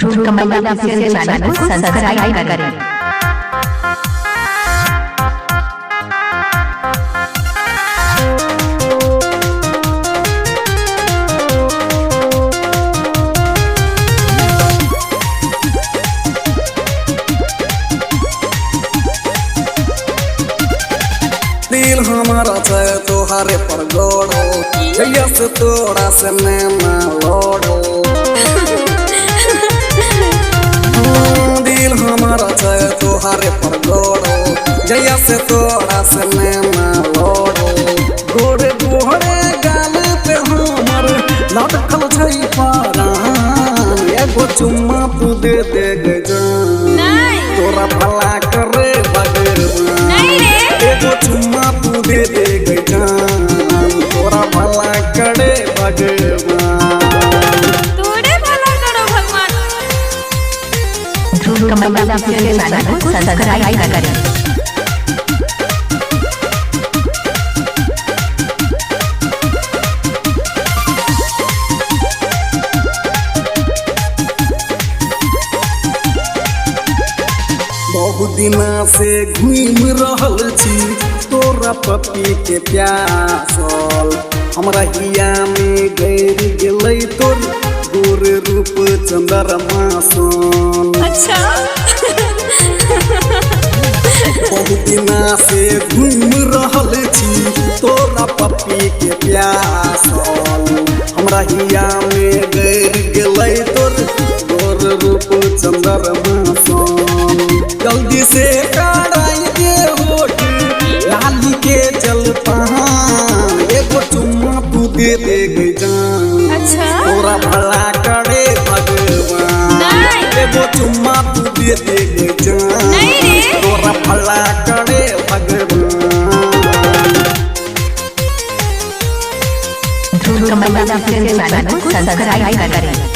ध्रुव कमल official channel को subscribe करें। दिल हमारा चाहे तोहारे पर गोड़ो जैया से तोड़ा से नैना लोड़ो। दिल हमारा चाहे तोहारे पर गोड़ो जैया से तोड़ा से नैना लोड़ो। गोरे गोरे गाल पे हमर लटकल छै पारान एगो चुम्मा तू दे दे जान तोरा भला करे भगवान। एगो चुम्मा तू दे दे जान तोरा भला करे भगवान। तोरे भला करो भगवान। ध्रुव कमल ऑफिशियल चैनल को सब्सक्राइब करें। बहुत दिना से घूम रहल छी तोरा पपी के प्यासल हमरा हिया में गैर गेलै तोर गोर रूप चंद्रमा सन। अच्छा बहुत दिना से घूम रहल छी तोरा पपी के प्यासल हमरा हिया में गैर गेलै तोर गोर रूप चंद्रमा सन। जल्दी से कराई दे होट लाली के चल पहान एगो चुम्मा तू दे दे जान अच्छा तोरा भला करे भगवान। एगो चुम्मा तू दे दे जान तोरा भला करे भगवान। ध्रुव कमल ऑफिशियल चैनल को सब्सक्राइब करें।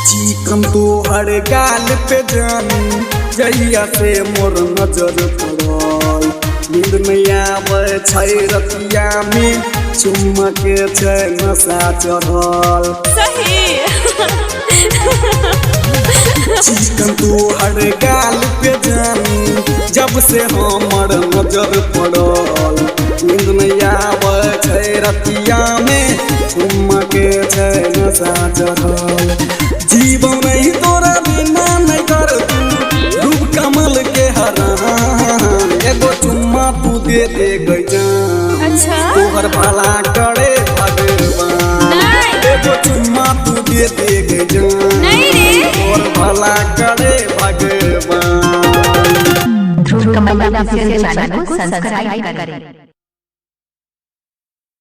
चिकन तो हर गाल पे जानी जैया से मोर नजर पड़ल नींद में आवे छै रतिया में चुम्मा के छै नशा चढ़ल। सही चिकन तो हर गाल पे जानी जब से हमर नजर पड़ल नींद में आवे छै रतिया में चुम्मा के छै नशा चढ़ल। जीवन नहीं तोरा बिना नहीं कर तू ध्रुव कमल के हरान एगो चुम्मा तू दे दे जान अच्छा तोहर भला करे भगवान। एगो चुम्मा तू दे दे जान तोहर भला करे भगवान। ध्रुव कमल ऑफिशियल चैनल को सब्सक्राइब करें।